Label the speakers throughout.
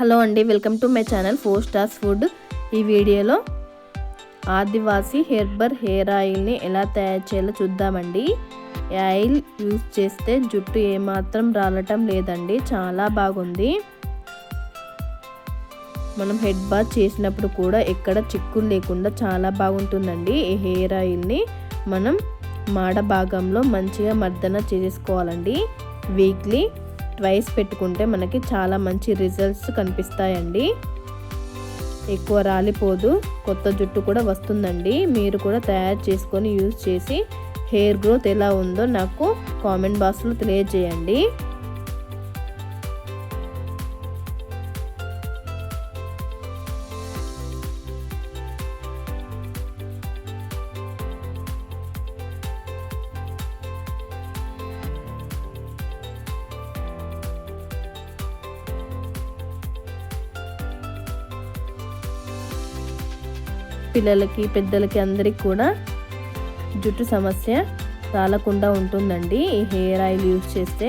Speaker 1: Hello అండి, welcome to my channel 4 stars food. ఈ వీడియోలో ఆదివాసి హెర్బల్ హెయిర్ ఆయిల్ని ఎలా తయారు చేయాలో చూద్దామండి. ఈ ఆయిల్ యూజ్ చేస్తే జుట్టు ఏమాత్రం రాలటం లేదండి, చాలా బాగుంది. మనం హెడ్ బాత్ చేసినప్పుడు కూడా ఎక్కడ చిక్కులు లేకుండా చాలా బాగుంటుందండి. ఈ హెయిర్ ఆయిల్ని మనం మాడ భాగంలో మంచిగా మర్దన చేసుకోవాలండి. వీక్లీ ట్వైస్ పెట్టుకుంటే మనకి చాలా మంచి రిజల్ట్స్ కనిపిస్తాయండి. ఎక్కువ రాలిపోదు, కొత్త జుట్టు కూడా వస్తుందండి. మీరు కూడా తయారు చేసుకొని యూజ్ చేసి హెయిర్ గ్రోత్ ఎలా ఉందో నాకు కామెంట్ బాక్స్లో తెలియజేయండి. పిల్లలకి పెద్దలకి అందరికి కూడా జుట్టు సమస్య రాలకుండా ఉంటుందండి ఈ హెయిర్ ఆయిల్ యూజ్ చేస్తే.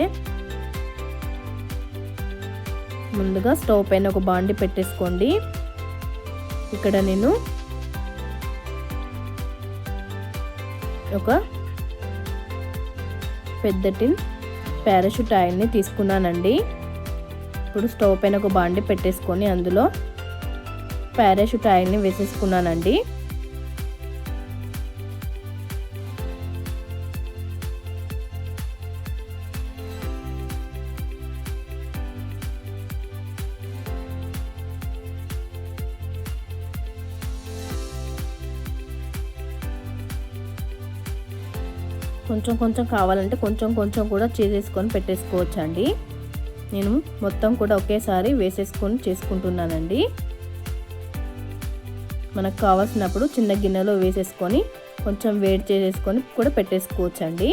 Speaker 1: ముందుగా స్టవ్ పైన ఒక బాండి పెట్టేసుకోండి. ఇక్కడ నేను ఒక పెద్ద టిన్ పారాషూట్ ఆయిల్ని తీసుకున్నానండి. ఇప్పుడు స్టవ్ పైన ఒక బాండి పెట్టేసుకొని అందులో పారాషూట్ ఆయిల్ని వేసేసుకున్నానండి. కొంచెం కొంచెం కావాలంటే కొంచెం కొంచెం కూడా చేసేసుకొని పెట్టేసుకోవచ్చండి. నేను మొత్తం కూడా ఒకేసారి వేసేసుకొని చేసుకుంటున్నానండి. మనకు కావాల్సినప్పుడు చిన్న గిన్నెలో వేసేసుకొని కొంచెం వేడి చేసేసుకొని కూడా పెట్టేసుకోవచ్చండి.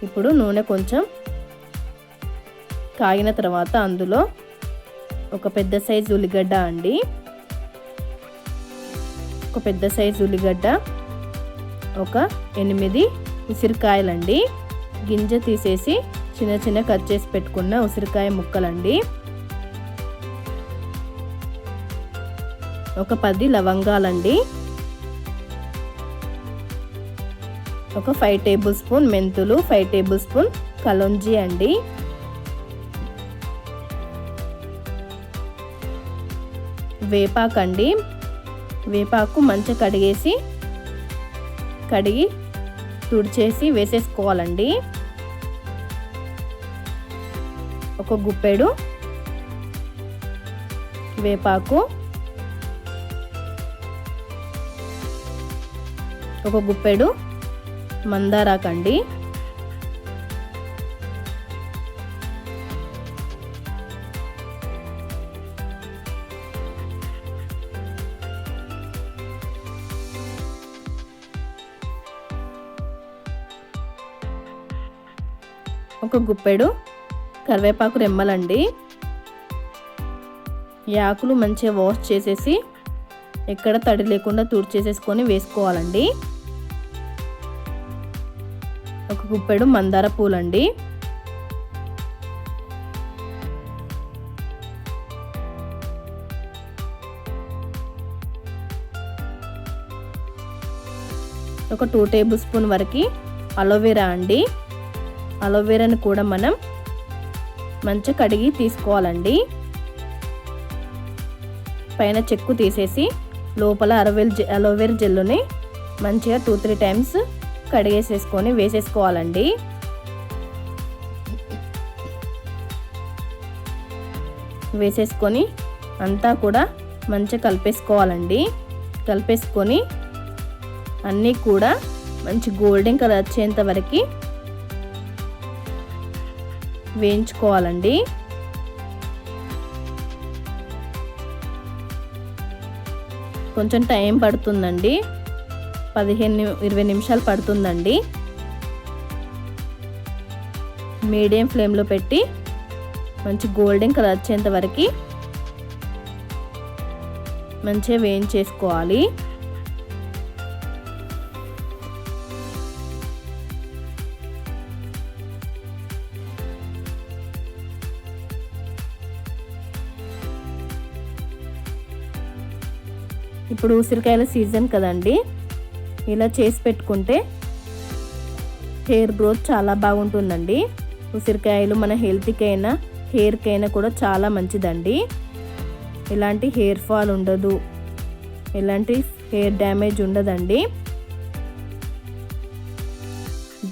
Speaker 1: ఇప్పుడు నూనె కొంచెం కాగిన తర్వాత అందులో ఒక పెద్ద సైజు ఉల్లిగడ్డ అండి, ఒక పెద్ద సైజు ఉల్లిగడ్డ, ఒక 8 ఉసిరికాయలండి, గింజ తీసేసి చిన్న చిన్న కట్ చేసి పెట్టుకున్న ఉసిరికాయ ముక్కలండి, ఒక 10 లవంగాలండి, ఒక 5 టేబుల్ స్పూన్ మెంతులు, 5 టేబుల్ స్పూన్ కలోంజీ అండి, వేపాకండి. వేపాకు మంచిగా కడిగి తుడిచేసి వేసేసుకోవాలండి. ఒక గుప్పెడు వేపాకు, ఒక గుప్పెడు మందారాకండి, ఒక గుప్పెడు కరివేపాకు రెమ్మలండి. ఈ ఆకులు మంచిగా వాష్ చేసేసి ఎక్కడ తడి లేకుండా తుడిచేసేసుకొని వేసుకోవాలండి. ఒక గుప్పెడు మందార పూలండి, ఒక 2 టేబుల్ స్పూన్ వరకు అలోవెరా అండి. అలోవెరాని కూడా మనం మంచిగా కడిగి తీసుకోవాలండి. పైన చెక్కు తీసేసి లోపల అలోవెరా జెల్లుని మంచిగా 2-3 టైమ్స్ కడిగేసేసుకొని వేసేసుకోవాలండి. వేసేసుకొని అంతా కూడా మంచిగా కలిపేసుకోవాలండి. కలిపేసుకొని అన్నీ కూడా మంచి గోల్డెన్ కలర్ వచ్చేంత వరకు వేయించుకోవాలండి. కొంచెం టైం పడుతుందండి, 15-20 నిమిషాలు పడుతుందండి. మీడియం ఫ్లేమ్లో పెట్టి మంచి గోల్డెన్ కలర్ వచ్చేంత వరకు మంచిగా వేయించేసుకోవాలి. ఇప్పుడు ఉసిరికాయల సీజన్ కదండి, ఇలా చేసి పెట్టుకుంటే హెయిర్ గ్రోత్ చాలా బాగుంటుందండి. ఉసిరికాయలు మన హెల్త్కైనా హెయిర్కైనా కూడా చాలా మంచిదండి. ఎలాంటి హెయిర్ ఫాల్ ఉండదు, ఎలాంటి హెయిర్ డ్యామేజ్ ఉండదండి.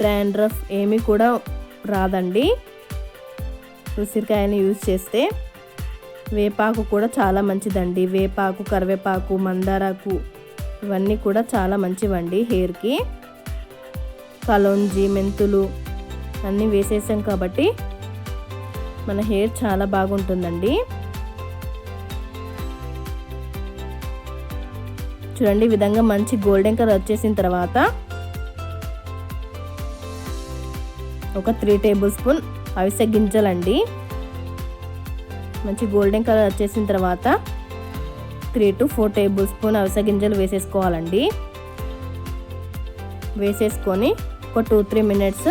Speaker 1: డాండ్రఫ్ ఏమీ కూడా రాదండి ఉసిరికాయని యూజ్ చేస్తే. వేపాకు కూడా చాలా మంచిదండి. వేపాకు, కరివేపాకు, మందారాకు ఇవన్నీ కూడా చాలా మంచివండి హెయిర్కి. కలోంజి, మెంతులు అన్నీ వేసేసాం కాబట్టి మన హెయిర్ చాలా బాగుంటుందండి. చూడండి, ఈ విధంగా మంచి గోల్డెన్ కలర్ వచ్చేసిన తర్వాత ఒక 3 టేబుల్ స్పూన్ అవిసె గింజలండి. మంచి గోల్డెన్ కలర్ వచ్చేసిన తర్వాత 3 to 4 టేబుల్ స్పూన్ అవిసె గింజలు వేసేసుకోవాలండి. వేసేసుకొని ఒక 2-3 మినిట్స్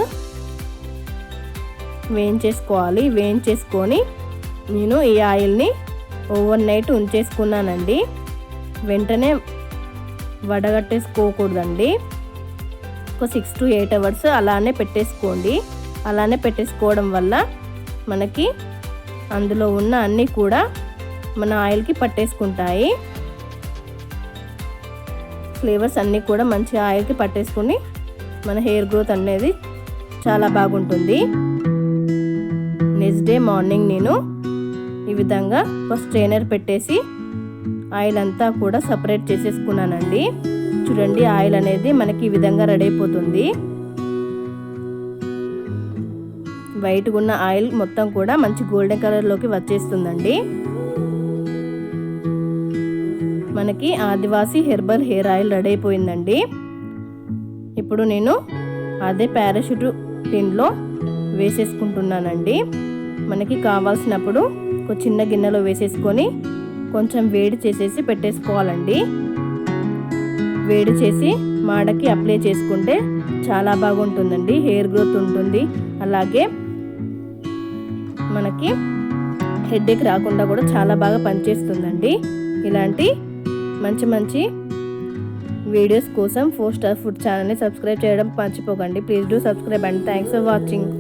Speaker 1: వేయించేసుకోవాలి. వేయించేసుకొని నేను ఈ ఆయిల్ని ఓవర్ నైట్ ఉంచేసుకున్నానండి. వెంటనే వడగట్టేసుకోకూడదండి. ఒక 6 to 8 అవర్స్ అలానే పెట్టేసుకోండి. అలానే పెట్టేసుకోవడం వల్ల మనకి అందులో ఉన్న అన్నీ కూడా మన ఆయిల్కి పట్టేసుకుంటాయి. ఫ్లేవర్స్ అన్నీ కూడా మంచి ఆయిల్కి పట్టేసుకుని మన హెయిర్ గ్రోత్ అనేది చాలా బాగుంటుంది. నెక్స్ట్ డే మార్నింగ్ నేను ఈ విధంగా ఒక స్ట్రైనర్ పెట్టేసి ఆయిల్ అంతా కూడా సపరేట్ చేసేసుకున్నానండి. చూడండి, ఆయిల్ అనేది మనకి ఈ విధంగా రెడీ అయిపోతుంది. వైట్గా ఉన్న ఆయిల్ మొత్తం కూడా మంచి గోల్డెన్ కలర్లోకి వచ్చేస్తుందండి. మనకి ఆదివాసీ హెర్బల్ హెయిర్ ఆయిల్ రెడీ అయిపోయిందండి. ఇప్పుడు నేను అదే పారాషూట్ టిన్లో వేసేసుకుంటున్నానండి. మనకి కావాల్సినప్పుడు ఒక చిన్న గిన్నెలో వేసేసుకొని కొంచెం వేడి చేసేసి పెట్టేసుకోవాలండి. వేడి చేసి మాడకి అప్లై చేసుకుంటే చాలా బాగుంటుందండి. హెయిర్ గ్రోత్ ఉంటుంది. అలాగే మనకి హెడేక్ రాకుండా కూడా చాలా బాగా పనిచేస్తుందండి. ఇలాంటి మంచి మంచి వీడియోస్ కోసం 4 Star Food ఛానల్ని సబ్స్క్రైబ్ చేయడం మర్చిపోకండి. Please do subscribe and thanks for watching.